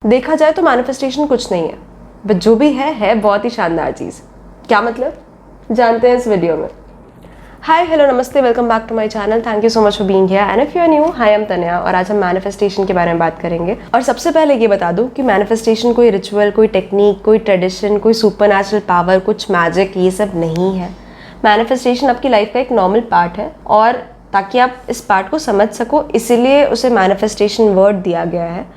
देखा जाए तो मैनिफेस्टेशन कुछ नहीं है, बट जो भी है बहुत ही शानदार चीज़। क्या मतलब, जानते हैं इस वीडियो में। हाय हेलो नमस्ते, welcome back to my channel. Thank you so much for being here and if you are new, hi I am Tanya और आज हम मैनिफेस्टेशन के बारे में बात करेंगे। और सबसे पहले ये बता दूं कि मैनिफेस्टेशन कोई रिचुअल, कोई टेक्निक, कोई ट्रेडिशन, कोई सुपरनैचुरल पावर, कुछ मैजिक, ये सब नहीं है। मैनिफेस्टेशन आपकी लाइफ का एक नॉर्मल पार्ट है और ताकि आप इस पार्ट को समझ सको इसीलिए उसे मैनिफेस्टेशन वर्ड दिया गया है।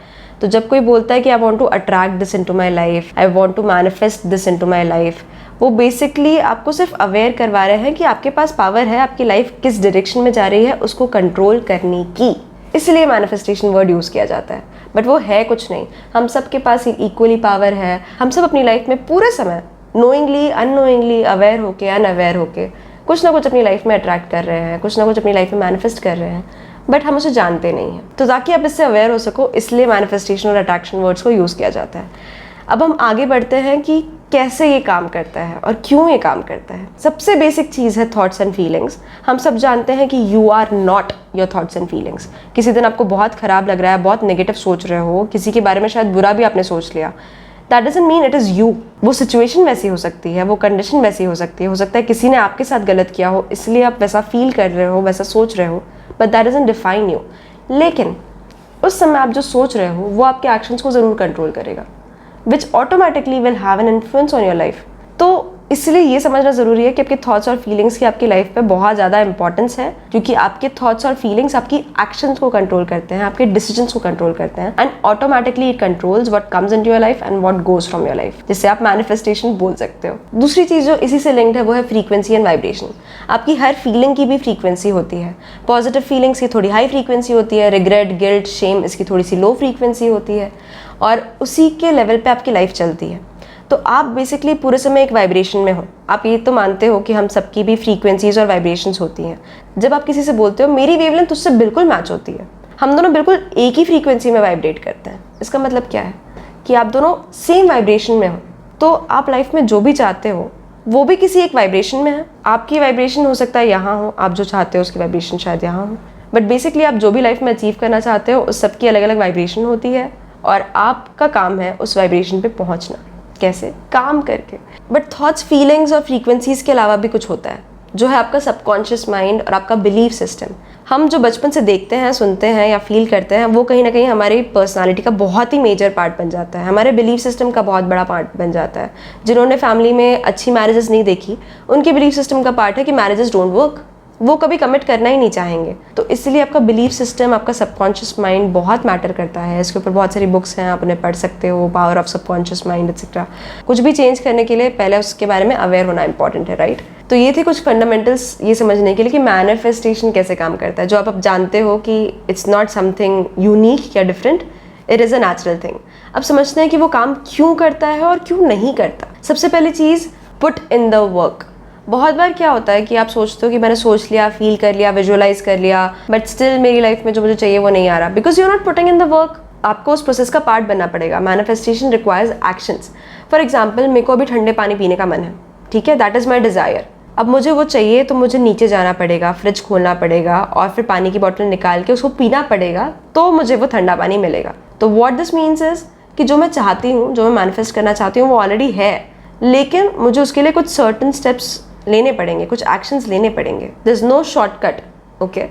तो जब कोई बोलता है कि I want to attract this into my life, I want to manifest this into my life, वो बेसिकली आपको सिर्फ अवेयर करवा रहे हैं कि आपके पास पावर है आपकी लाइफ किस डायरेक्शन में जा रही है उसको कंट्रोल करने की। इसलिए मैनिफेस्टेशन वर्ड यूज़ किया जाता है, बट वो है कुछ नहीं। हम सब के पास इक्वली पावर है। हम सब अपनी लाइफ में पूरे समय नोइंगली, अननोइंगली, अवेयर होके, अनअवेयर होके कुछ ना कुछ अपनी लाइफ में अट्रैक्ट कर रहे हैं, कुछ ना कुछ अपनी लाइफ में मैनिफेस्ट कर रहे हैं, बट हम उसे जानते नहीं हैं। तो ताकि आप इससे अवेयर हो सको इसलिए मैनिफेस्टेशन और अट्रैक्शन वर्ड्स को यूज़ किया जाता है। अब हम आगे बढ़ते हैं कि कैसे ये काम करता है और क्यों ये काम करता है। सबसे बेसिक चीज़ है थॉट्स एंड फीलिंग्स। हम सब जानते हैं कि you are not your thoughts and feelings. किसी दिन आपको बहुत ख़राब लग रहा है, बहुत नेगेटिव सोच रहे हो, किसी के बारे में शायद बुरा भी आपने सोच लिया, that doesn't mean it is you. वो सिचुएशन वैसी हो सकती है, वो कंडीशन वैसी हो सकती है, हो सकता है किसी ने आपके साथ गलत किया हो इसलिए आप वैसा फील कर रहे हो, वैसा सोच रहे हो, but that doesn't define you. लेकिन उस समय आप जो सोच रहे हो वो आपके एक्शंस को ज़रूर कंट्रोल करेगा, विच automatically will have an influence on your life. तो इसलिए ये समझना ज़रूरी है कि आपके थॉट्स और फीलिंग्स की आपकी लाइफ पे बहुत ज़्यादा इंपॉर्टेंस है, क्योंकि आपके थॉट्स और फीलिंग्स आपकी एक्शंस को कंट्रोल करते हैं, आपके डिसीजंस को कंट्रोल करते हैं and automatically it controls what comes into your life and what goes from your life, जिससे आप मैनिफेस्टेशन बोल सकते हो। दूसरी चीज़ जो इसी से लिंक्ड है वो है फ्रीक्वेंसी एंड वाइब्रेशन। आपकी हर फीलिंग की भी फ्रीक्वेंसी होती है। पॉजिटिव फीलिंग्स की थोड़ी हाई फ्रीक्वेंसी होती है, रिग्रेट, गिल्ट, शेम इसकी थोड़ी सी लो फ्रीक्वेंसी होती है और उसी के लेवल पे आपकी लाइफ चलती है। तो आप बेसिकली पूरे समय एक वाइब्रेशन में हो। आप ये तो मानते हो कि हम सबकी भी फ्रीक्वेंसीज और वाइब्रेशंस होती हैं। जब आप किसी से बोलते हो मेरी वेवलेंथ उससे बिल्कुल मैच होती है, हम दोनों बिल्कुल एक ही फ्रीक्वेंसी में वाइब्रेट करते हैं, इसका मतलब क्या है कि आप दोनों सेम वाइब्रेशन में हो। तो आप लाइफ में जो भी चाहते हो वो भी किसी एक वाइब्रेशन में है। आपकी वाइब्रेशन हो सकता है यहाँ हो, आप जो चाहते हो उसकी वाइब्रेशन शायद यहाँ हो, बट बेसिकली आप जो भी लाइफ में अचीव करना चाहते हो उस सबकी अलग अलग वाइब्रेशन होती है और आपका काम है उस वाइब्रेशन पे पहुँचना। कैसे? काम करके। बट थॉट्स, फीलिंग्स और फ्रीक्वेंसीज के अलावा भी कुछ होता है जो है आपका सबकॉन्शियस माइंड और आपका बिलीफ सिस्टम। हम जो बचपन से देखते हैं, सुनते हैं या फील करते हैं वो कहीं ना कहीं हमारी पर्सनालिटी का बहुत ही मेजर पार्ट बन जाता है, हमारे बिलीफ सिस्टम का बहुत बड़ा पार्ट बन जाता है। जिन्होंने फैमिली में अच्छी मैरिजेस नहीं देखी उनके बिलीफ सिस्टम का पार्ट है कि मैरिजेस डोंट वर्क, वो कभी कमिट करना ही नहीं चाहेंगे। तो इसलिए आपका बिलीफ सिस्टम, आपका सबकॉन्शियस माइंड बहुत मैटर करता है। इसके ऊपर बहुत सारी बुक्स हैं, आप उन्हें पढ़ सकते हो, power of subconscious mind etcetera. कुछ भी चेंज करने के लिए पहले उसके बारे में अवेयर होना इंपॉर्टेंट है, राइट? तो ये थे कुछ फंडामेंटल्स ये समझने के लिए कि मैनिफेस्टेशन कैसे काम करता है, जो आप जानते हो कि इट्स नॉट समथिंग यूनिक या different, it is a natural thing. अब समझते हैं कि वो काम क्यों करता है और क्यों नहीं करता। सबसे पहली चीज़, पुट इन द वर्क। बहुत बार क्या होता है कि आप सोचते हो कि मैंने सोच लिया, फील कर लिया, विजुअलाइज कर लिया, बट स्टिल मेरी लाइफ में जो मुझे चाहिए वो नहीं आ रहा, because you are not putting in the work. आपको उस प्रोसेस का पार्ट बनना पड़ेगा। Manifestation requires actions. For example, मेरे को अभी ठंडे पानी पीने का मन है, ठीक है, दैट इज़ माई डिज़ायर। अब मुझे वो चाहिए तो मुझे नीचे जाना पड़ेगा, फ्रिज खोलना पड़ेगा और फिर पानी की बोतल निकाल के उसको पीना पड़ेगा, तो मुझे वो ठंडा पानी मिलेगा। तो व्हाट दिस मीन्स इज कि जो मैं चाहती हूँ, जो मैं मैनिफेस्ट करना चाहती हूँ वो ऑलरेडी है, लेकिन मुझे उसके लिए कुछ सर्टन स्टेप्स लेने पड़ेंगे, कुछ एक्शंस लेने पड़ेंगे। There is no shortcut, okay?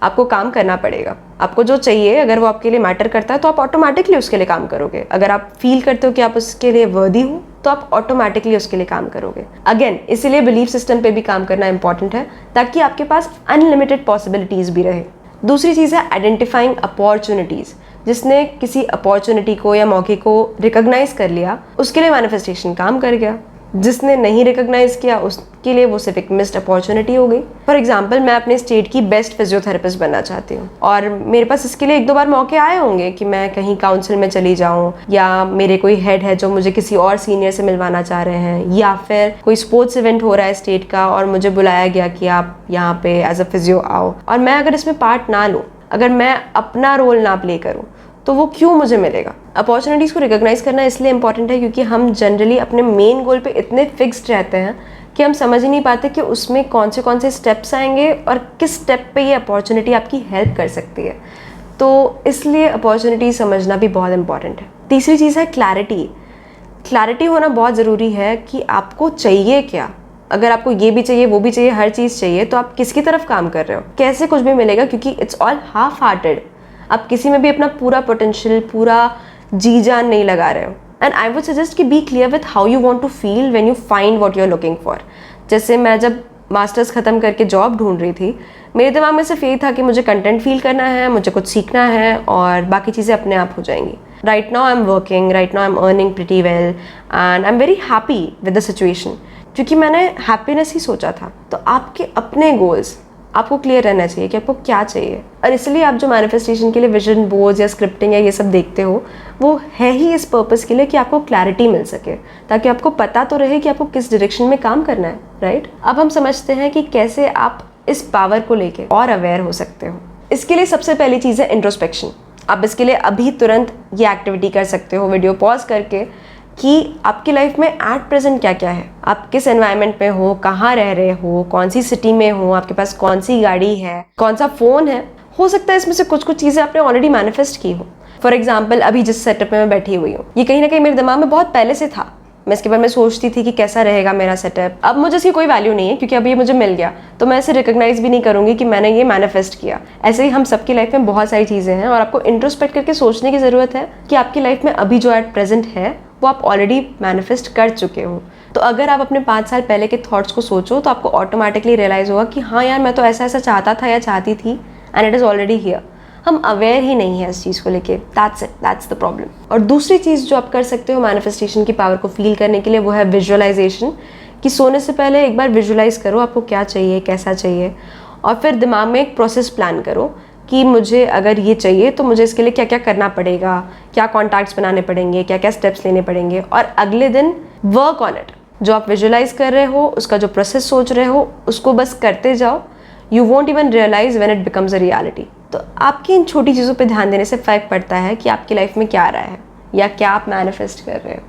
आपको काम करना पड़ेगा। आपको जो चाहिए अगर वो आपके लिए मैटर करता है तो आप ऑटोमेटिकली उसके लिए काम करोगे। अगर आप फील करते हो कि आप उसके लिए वर्दी हो तो आप ऑटोमेटिकली उसके लिए काम करोगे। अगेन, इसीलिए बिलीफ सिस्टम पे भी काम करना इंपॉर्टेंट है ताकि आपके पास अनलिमिटेड पॉसिबिलिटीज़ भी रहे। दूसरी चीज़ है आइडेंटिफाइंग अपॉर्चुनिटीज़। जिसने किसी अपॉर्चुनिटी को या मौके को रिकॉग्नाइज कर लिया उसके लिए मैनिफेस्टेशन काम कर गया। जिसने नहीं रिकॉग्नाइज किया उसके लिए वो सिर्फ एक मिस्ड अपॉर्चुनिटी हो गई। फॉर एग्जाम्पल, मैं अपने स्टेट की बेस्ट फिजियोथेरेपिस्ट बनना चाहती हूँ और मेरे पास इसके लिए एक दो बार मौके आए होंगे कि मैं कहीं काउंसिल में चली जाऊँ, या मेरे कोई हेड है जो मुझे किसी और सीनियर से मिलवाना चाह रहे हैं, या फिर कोई स्पोर्ट्स इवेंट हो रहा है स्टेट का और मुझे बुलाया गया कि आप यहाँ पे एज अ फिजियो आओ, और मैं अगर इसमें पार्ट ना लूँ, अगर मैं अपना रोल ना प्ले करूँ, तो वो क्यों मुझे मिलेगा? अपॉर्चुनिटीज़ को रिकॉग्नाइज करना इसलिए इंपॉर्टेंट है क्योंकि हम जनरली अपने मेन गोल पे इतने फिक्स्ड रहते हैं कि हम समझ ही नहीं पाते कि उसमें कौन से स्टेप्स आएंगे और किस स्टेप पे ये अपॉर्चुनिटी आपकी हेल्प कर सकती है। तो इसलिए अपॉर्चुनिटी समझना भी बहुत इंपॉर्टेंट है। तीसरी चीज़ है क्लैरिटी। क्लैरिटी होना बहुत ज़रूरी है कि आपको चाहिए क्या। अगर आपको ये भी चाहिए, वो भी चाहिए, हर चीज़ चाहिए, तो आप किसकी तरफ काम कर रहे हो? कैसे कुछ भी मिलेगा, क्योंकि इट्स ऑल हाफ हार्टेड। आप किसी में भी अपना पूरा पोटेंशियल, पूरा जी जान नहीं लगा रहे हो। एंड आई वुड सजेस्ट कि be clear with how you want to feel when you find what you are looking for. जैसे मैं जब मास्टर्स ख़त्म करके जॉब ढूंढ रही थी, मेरे दिमाग में सिर्फ यही था कि मुझे कंटेंट फील करना है, मुझे कुछ सीखना है और बाकी चीज़ें अपने आप हो जाएंगी। Right now I am working, right now I am earning pretty well and I am very happy with the situation, क्योंकि मैंने हैप्पीनेस ही सोचा था। तो आपके अपने गोल्स आपको क्लियर रहना चाहिए कि आपको क्या चाहिए। और इसलिए आप जो मैनिफेस्टेशन के लिए विजन बोर्ड्स या स्क्रिप्टिंग या ये सब देखते हो, वो है ही इस पर्पस के लिए कि आपको क्लैरिटी मिल सके, ताकि आपको पता तो रहे कि आपको किस डायरेक्शन में काम करना है। राइट, अब हम समझते हैं कि कैसे आप इस पावर को लेके और अवेयर हो सकते हो। इसके लिए सबसे पहली चीज़ है इंट्रोस्पेक्शन। आप इसके लिए अभी तुरंत ये एक्टिविटी कर सकते हो, वीडियो पॉज करके, कि आपकी लाइफ में एट प्रेजेंट क्या क्या है, आप किस एनवायरनमेंट में हो, कहाँ रह रहे हो, कौन सी सिटी में हो, आपके पास कौन सी गाड़ी है, कौन सा फ़ोन है। हो सकता है इसमें से कुछ कुछ चीज़ें आपने ऑलरेडी मैनिफेस्ट की हो। फॉर एग्जाम्पल, अभी जिस सेटअप में मैं बैठी हुई हूँ, ये कहीं ना कहीं मेरे दिमाग में बहुत पहले से था। मैं इसके बारे में सोचती थी कि कैसा रहेगा मेरा सेटअप। अब मुझे इसकी कोई वैल्यू नहीं है, क्योंकि अभी ये मुझे मिल गया, तो मैं इसे रिकॉग्नाइज भी नहीं करूँगी कि मैंने ये मैनिफेस्ट किया। ऐसे ही हम सबकी लाइफ में बहुत सारी चीज़ें हैं और आपको इंट्रोस्पेक्ट करके सोचने की ज़रूरत है कि आपकी लाइफ में अभी जो एट प्रेजेंट है वो आप ऑलरेडी मैनिफेस्ट कर चुके हो। तो अगर आप अपने 5 साल पहले के थॉट्स को सोचो, तो आपको ऑटोमेटिकली रियलाइज़ होगा कि हाँ यार, मैं तो ऐसा ऐसा चाहता था या चाहती थी, and it is already here. हम अवेयर ही नहीं है इस चीज़ को लेके। That's it, that's the problem. और दूसरी चीज़ जो आप कर सकते हो मैनिफेस्टेशन की पावर को फील करने के लिए, वो है विजुअलाइजेशन। कि सोने से पहले एक बार विजुअलाइज करो आपको क्या चाहिए, कैसा चाहिए, और फिर दिमाग में एक प्रोसेस प्लान करो कि मुझे अगर ये चाहिए तो मुझे इसके लिए क्या क्या करना पड़ेगा, क्या कॉन्टैक्ट्स बनाने पड़ेंगे, क्या क्या स्टेप्स लेने पड़ेंगे, और अगले दिन वर्क ऑन इट। जो आप विजुअलाइज कर रहे हो, उसका जो प्रोसेस सोच रहे हो, उसको बस करते जाओ। You won't even realize when it becomes a reality. तो आपकी इन छोटी चीज़ों पे ध्यान देने से फ़र्क पड़ता है कि आपकी लाइफ में क्या आ रहा है या क्या आप मैनिफेस्ट कर रहे हो।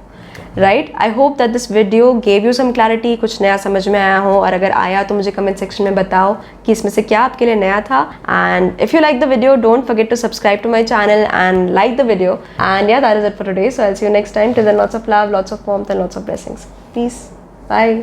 Right, I hope that this video gave you some clarity, कुछ नया समझ में आया हो, और अगर आया तो मुझे कमेंट सेक्शन में बताओ कि इसमें से क्या आपके लिए नया था। And if you like the video, don't forget to subscribe to my channel and like the video. And yeah, that is it for today. So I will see you next time. Till then, lots of love, lots of warmth and lots of blessings. Peace, bye.